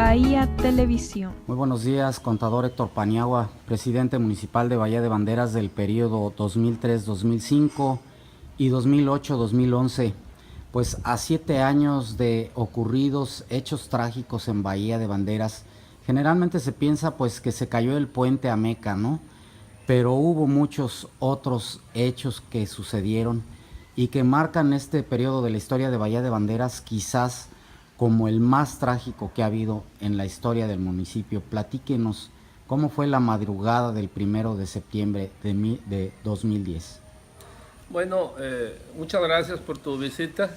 Bahía Televisión. Muy buenos días, contador Héctor Paniagua, presidente municipal de Bahía de Banderas del periodo 2003-2005 y 2008-2011. Pues a 7 años de ocurridos hechos trágicos en Bahía de Banderas, generalmente se piensa pues que se cayó el puente Ameca, ¿no? Pero hubo muchos otros hechos que sucedieron y que marcan este periodo de la historia de Bahía de Banderas quizás como el más trágico que ha habido en la historia del municipio. Platíquenos cómo fue la madrugada del 1 de septiembre de 2010. Bueno, muchas gracias por tu visita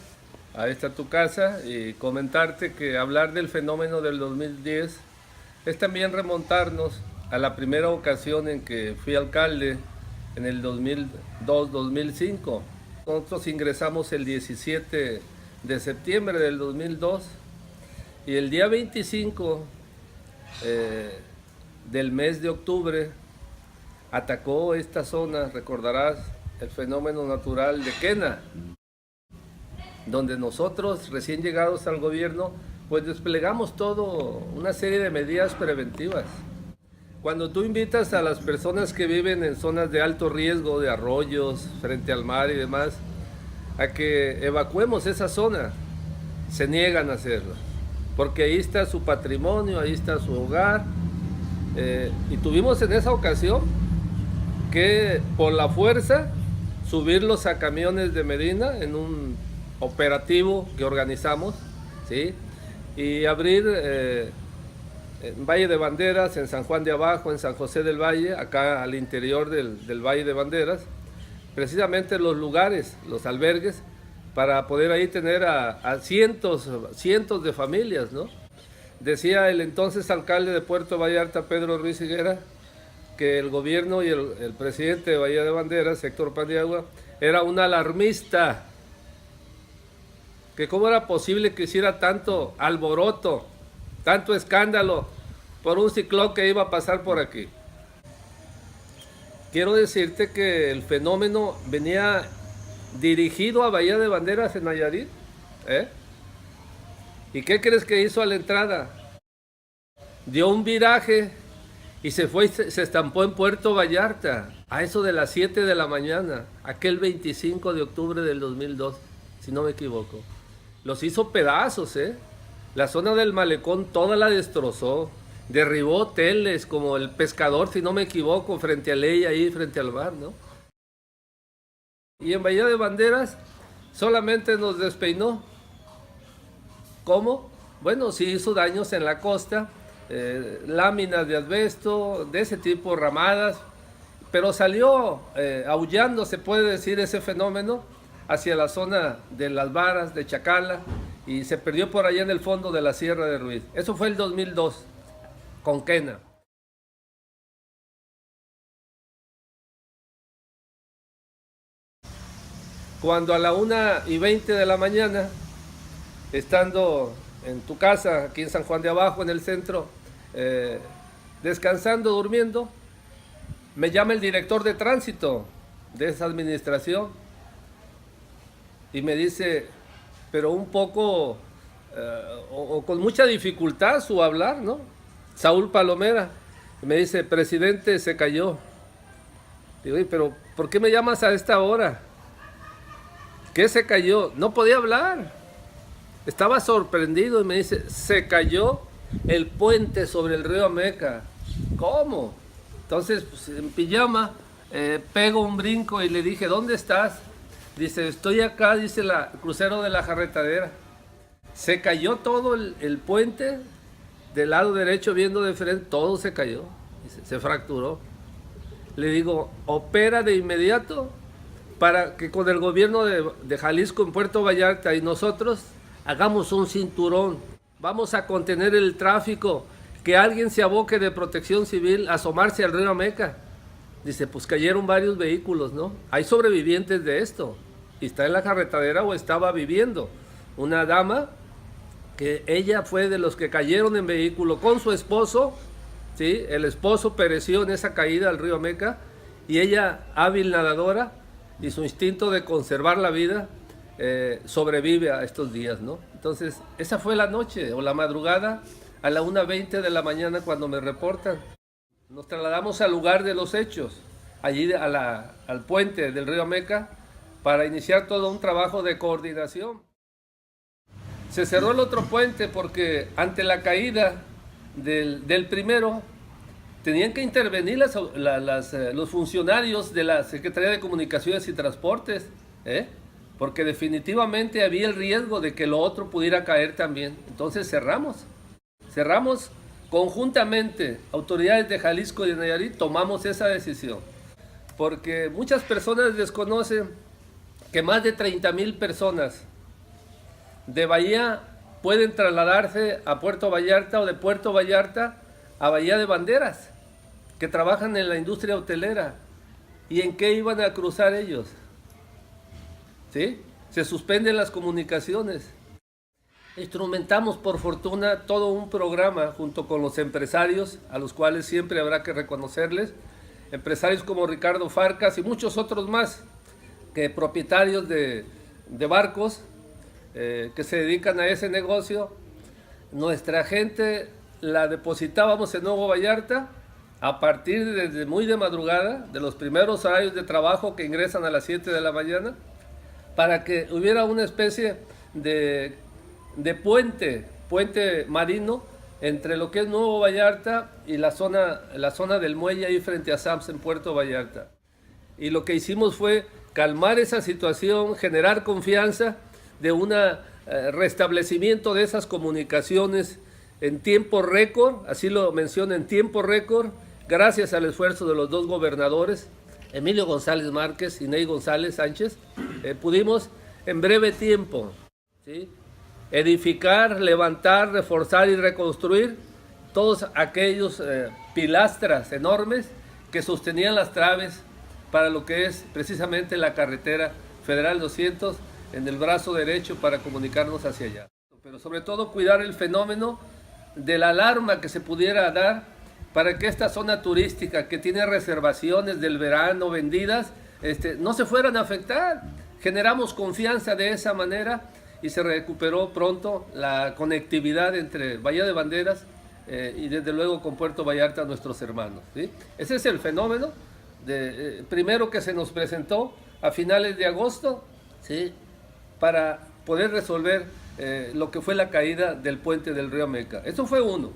a esta tu casa y comentarte que hablar del fenómeno del 2010 es también remontarnos a la primera ocasión en que fui alcalde en el 2002-2005. Nosotros ingresamos el 17 de septiembre del 2002 y el día 25 del mes de octubre atacó esta zona, recordarás, el fenómeno natural de Quena, donde nosotros recién llegados al gobierno pues desplegamos todo una serie de medidas preventivas. Cuando tú invitas a las personas que viven en zonas de alto riesgo, de arroyos, frente al mar y demás, a que evacuemos esa zona, se niegan a hacerlo, porque ahí está su patrimonio, ahí está su hogar, y tuvimos en esa ocasión que por la fuerza subirlos a camiones de Medina en un operativo que organizamos, ¿sí? Y abrir en Valle de Banderas, en San Juan de Abajo, en San José del Valle, acá al interior del Valle de Banderas, precisamente los lugares, los albergues, para poder ahí tener a cientos de familias, ¿no? Decía el entonces alcalde de Puerto Vallarta, Pedro Ruiz Higuera, que el gobierno y el presidente de Bahía de Banderas, Héctor Paniagua, era un alarmista, que cómo era posible que hiciera tanto alboroto, tanto escándalo por un ciclón que iba a pasar por aquí. Quiero decirte que el fenómeno venía dirigido a Bahía de Banderas en Nayarit, ¿Y qué crees que hizo a la entrada? Dio un viraje y se fue y se estampó en Puerto Vallarta, a eso de las 7 de la mañana, aquel 25 de octubre del 2002, si no me equivoco. Los hizo pedazos, La zona del malecón toda la destrozó, derribó hoteles como el Pescador, si no me equivoco, frente a Ley, ahí frente al mar, ¿no? Y en Bahía de Banderas solamente nos despeinó. ¿Cómo? Bueno, sí hizo daños en la costa, láminas de asbesto, de ese tipo, ramadas, pero salió aullando, se puede decir, ese fenómeno hacia la zona de Las Varas, de Chacala, y se perdió por allá en el fondo de la Sierra de Ruiz. Eso fue el 2002, con Quena. Cuando a la 1:20 de la mañana, estando en tu casa, aquí en San Juan de Abajo, en el centro, descansando, durmiendo, me llama el director de tránsito de esa administración y me dice, pero un poco, o con mucha dificultad su hablar, ¿no? Saúl Palomera, me dice, presidente, se cayó. Digo, pero ¿por qué me llamas a esta hora? ¿Qué se cayó? No podía hablar. Estaba sorprendido y me dice, se cayó el puente sobre el río Ameca. ¿Cómo? Entonces, pues, en pijama, pego un brinco y le dije, ¿dónde estás? Dice, estoy acá, dice el crucero de la Jarretadera. Se cayó todo el puente, del lado derecho viendo de frente, todo se cayó, dice, se fracturó. Le digo, opera de inmediato para que con el gobierno de Jalisco en Puerto Vallarta y nosotros hagamos un cinturón. Vamos a contener el tráfico, que alguien se aboque de Protección Civil a asomarse al río Ameca. Dice, pues cayeron varios vehículos, ¿no? Hay sobrevivientes de esto. Y está en la Jarretadera o estaba viviendo. Una dama que ella fue de los que cayeron en vehículo con su esposo, ¿sí? El esposo pereció en esa caída al río Ameca y ella, hábil nadadora, y su instinto de conservar la vida, sobrevive a estos días, ¿no? Entonces, esa fue la noche o la madrugada a la 1:20 de la mañana cuando me reportan. Nos trasladamos al lugar de los hechos, allí al puente del río Meca, para iniciar todo un trabajo de coordinación. Se cerró el otro puente porque ante la caída del primero, tenían que intervenir los funcionarios de la Secretaría de Comunicaciones y Transportes, porque definitivamente había el riesgo de que lo otro pudiera caer también. Entonces cerramos conjuntamente, autoridades de Jalisco y de Nayarit, tomamos esa decisión, porque muchas personas desconocen que más de 30,000 personas de Bahía pueden trasladarse a Puerto Vallarta o de Puerto Vallarta a Bahía de Banderas, que trabajan en la industria hotelera. ¿Y en qué iban a cruzar ellos? ¿Sí? Se suspenden las comunicaciones. Instrumentamos, por fortuna, todo un programa junto con los empresarios, a los cuales siempre habrá que reconocerles, empresarios como Ricardo Farcas y muchos otros más, que propietarios de barcos que se dedican a ese negocio. Nuestra gente la depositábamos en Nuevo Vallarta a partir desde muy de madrugada, de los primeros horarios de trabajo que ingresan a las 7 de la mañana, para que hubiera una especie de puente marino entre lo que es Nuevo Vallarta y la zona del muelle ahí frente a Sams en Puerto Vallarta. Y lo que hicimos fue calmar esa situación, generar confianza de un restablecimiento de esas comunicaciones en tiempo récord, así lo menciono, en tiempo récord, gracias al esfuerzo de los dos gobernadores, Emilio González Márquez y Ney González Sánchez, pudimos en breve tiempo, ¿sí?, edificar, levantar, reforzar y reconstruir todos aquellos pilastras enormes que sostenían las traves para lo que es precisamente la carretera Federal 200 en el brazo derecho para comunicarnos hacia allá. Pero sobre todo cuidar el fenómeno de la alarma que se pudiera dar para que esta zona turística que tiene reservaciones del verano vendidas no se fueran a afectar. Generamos confianza de esa manera y se recuperó pronto la conectividad entre Bahía de Banderas y desde luego con Puerto Vallarta, nuestros hermanos, ¿sí? Ese es el fenómeno primero que se nos presentó a finales de agosto, ¿sí?, para poder resolver lo que fue la caída del puente del río Meca. Eso fue uno.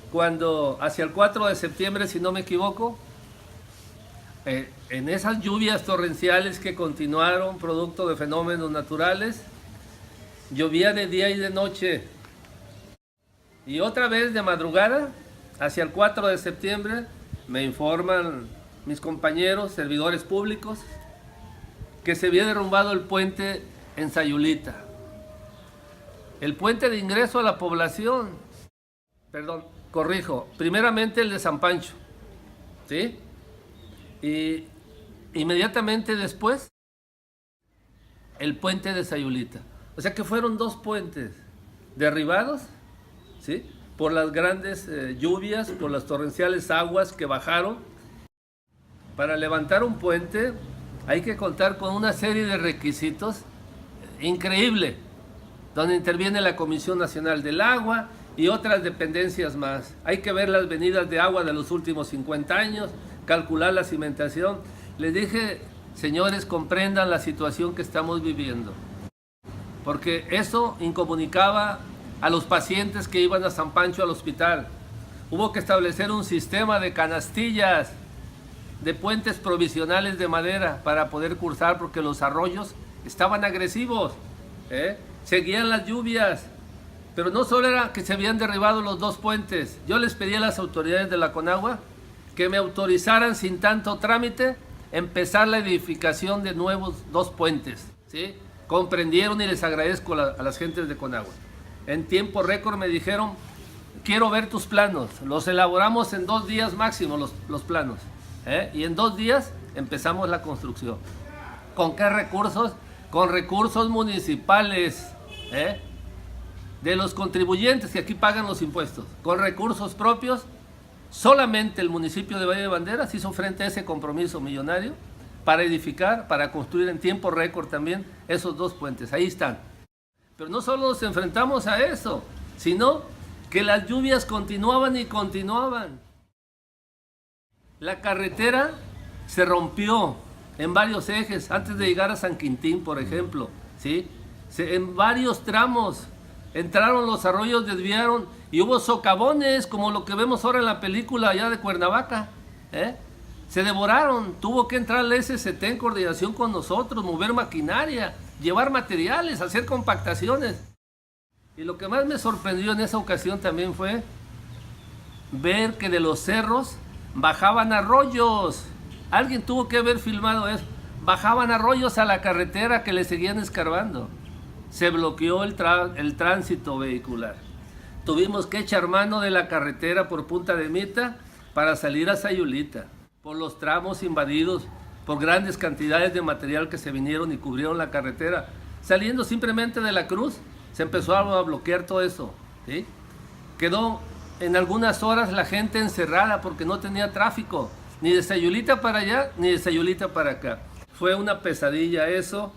Cuando hacia el 4 de septiembre, si no me equivoco, en esas lluvias torrenciales que continuaron producto de fenómenos naturales, llovía de día y de noche. Y otra vez de madrugada, hacia el 4 de septiembre, me informan mis compañeros, servidores públicos, que se había derrumbado el puente en Sayulita. El puente de ingreso a la población, perdón, corrijo, primeramente el de San Pancho, ¿sí? Y inmediatamente después, el puente de Sayulita. O sea que fueron dos puentes derribados, ¿sí?, por las grandes lluvias, por las torrenciales aguas que bajaron. Para levantar un puente hay que contar con una serie de requisitos increíble, donde interviene la Comisión Nacional del Agua y otras dependencias más. Hay que ver las venidas de agua de los últimos 50 años, calcular la cimentación. Les dije, señores, comprendan la situación que estamos viviendo, porque eso incomunicaba a los pacientes que iban a San Pancho al hospital. Hubo que establecer un sistema de canastillas, de puentes provisionales de madera para poder cruzar, porque los arroyos estaban agresivos, seguían las lluvias. Pero no solo era que se habían derribado los dos puentes, yo les pedí a las autoridades de la Conagua que me autorizaran sin tanto trámite empezar la edificación de nuevos dos puentes, ¿sí? Comprendieron y les agradezco a las gentes de Conagua. En tiempo récord me dijeron, quiero ver tus planos. Los elaboramos en 2 días máximo los planos, y en 2 días empezamos la construcción. ¿Con qué recursos? Con recursos municipales, de los contribuyentes que aquí pagan los impuestos. Con recursos propios, solamente el municipio de Bahía de Banderas hizo frente a ese compromiso millonario para edificar, para construir en tiempo récord también esos dos puentes. Ahí están. Pero no solo nos enfrentamos a eso, sino que las lluvias continuaban y continuaban. La carretera se rompió en varios ejes antes de llegar a San Quintín, por ejemplo, ¿sí? En varios tramos entraron los arroyos, desviaron y hubo socavones como lo que vemos ahora en la película allá de Cuernavaca, ¿eh? Se devoraron, tuvo que entrar el SCT en coordinación con nosotros, mover maquinaria, llevar materiales, hacer compactaciones. Y lo que más me sorprendió en esa ocasión también fue ver que de los cerros bajaban arroyos. Alguien tuvo que haber filmado eso. Bajaban arroyos a la carretera que le seguían escarbando. Se bloqueó el tránsito vehicular. Tuvimos que echar mano de la carretera por Punta de Mita para salir a Sayulita, por los tramos invadidos, por grandes cantidades de material que se vinieron y cubrieron la carretera. Saliendo simplemente de la Cruz, se empezó a bloquear todo eso, ¿sí? Quedó en algunas horas la gente encerrada porque no tenía tráfico, ni de Sayulita para allá, ni de Sayulita para acá. Fue una pesadilla eso.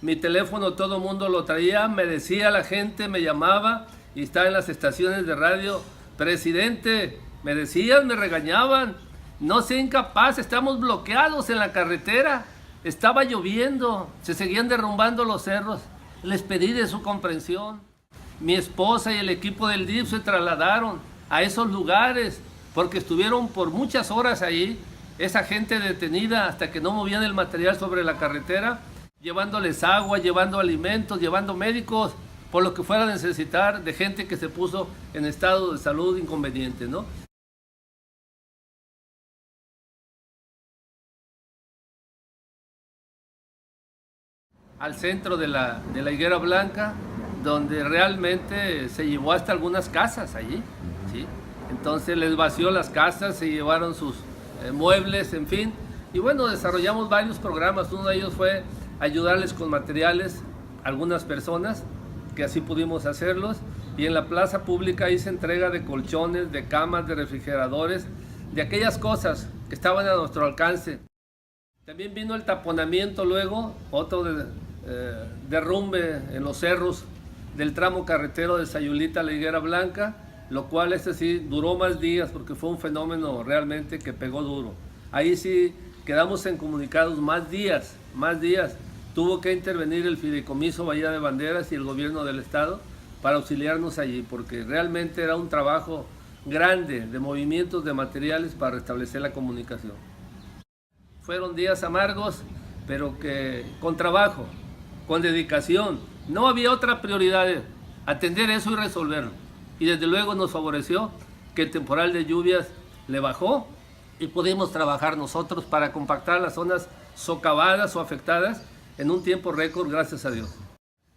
Mi teléfono todo el mundo lo traía, me decía la gente, me llamaba y estaba en las estaciones de radio. Presidente, me decían, me regañaban, no sea incapaz, estamos bloqueados en la carretera. Estaba lloviendo, se seguían derrumbando los cerros. Les pedí de su comprensión. Mi esposa y el equipo del DIF se trasladaron a esos lugares porque estuvieron por muchas horas ahí, esa gente detenida hasta que no movían el material sobre la carretera, llevándoles agua, llevando alimentos, llevando médicos, por lo que fuera a necesitar de gente que se puso en estado de salud inconveniente, ¿no? Al centro de la Higuera Blanca, donde realmente se llevó hasta algunas casas allí, ¿sí? Entonces les vació las casas, se llevaron sus muebles, en fin. Y bueno, desarrollamos varios programas. Uno de ellos fue ayudarles con materiales a algunas personas, que así pudimos hacerlos. Y en la plaza pública hice entrega de colchones, de camas, de refrigeradores, de aquellas cosas que estaban a nuestro alcance. También vino el taponamiento luego, otro derrumbe en los cerros del tramo carretero de Sayulita a la Higuera Blanca, lo cual este sí duró más días porque fue un fenómeno realmente que pegó duro. Ahí sí quedamos incomunicados más días. Tuvo que intervenir el Fideicomiso Bahía de Banderas y el gobierno del estado para auxiliarnos allí, porque realmente era un trabajo grande de movimientos de materiales para restablecer la comunicación. Fueron días amargos, pero que con trabajo, con dedicación. No había otra prioridad, atender eso y resolverlo. Y desde luego nos favoreció que el temporal de lluvias le bajó y pudimos trabajar nosotros para compactar las zonas socavadas o afectadas en un tiempo récord, gracias a Dios.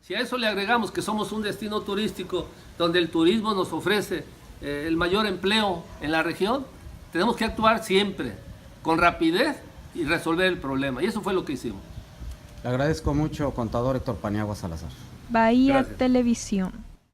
Si a eso le agregamos que somos un destino turístico donde el turismo nos ofrece el mayor empleo en la región, tenemos que actuar siempre con rapidez y resolver el problema. Y eso fue lo que hicimos. Le agradezco mucho, contador Héctor Paniagua Salazar. Bahía Gracias. Televisión.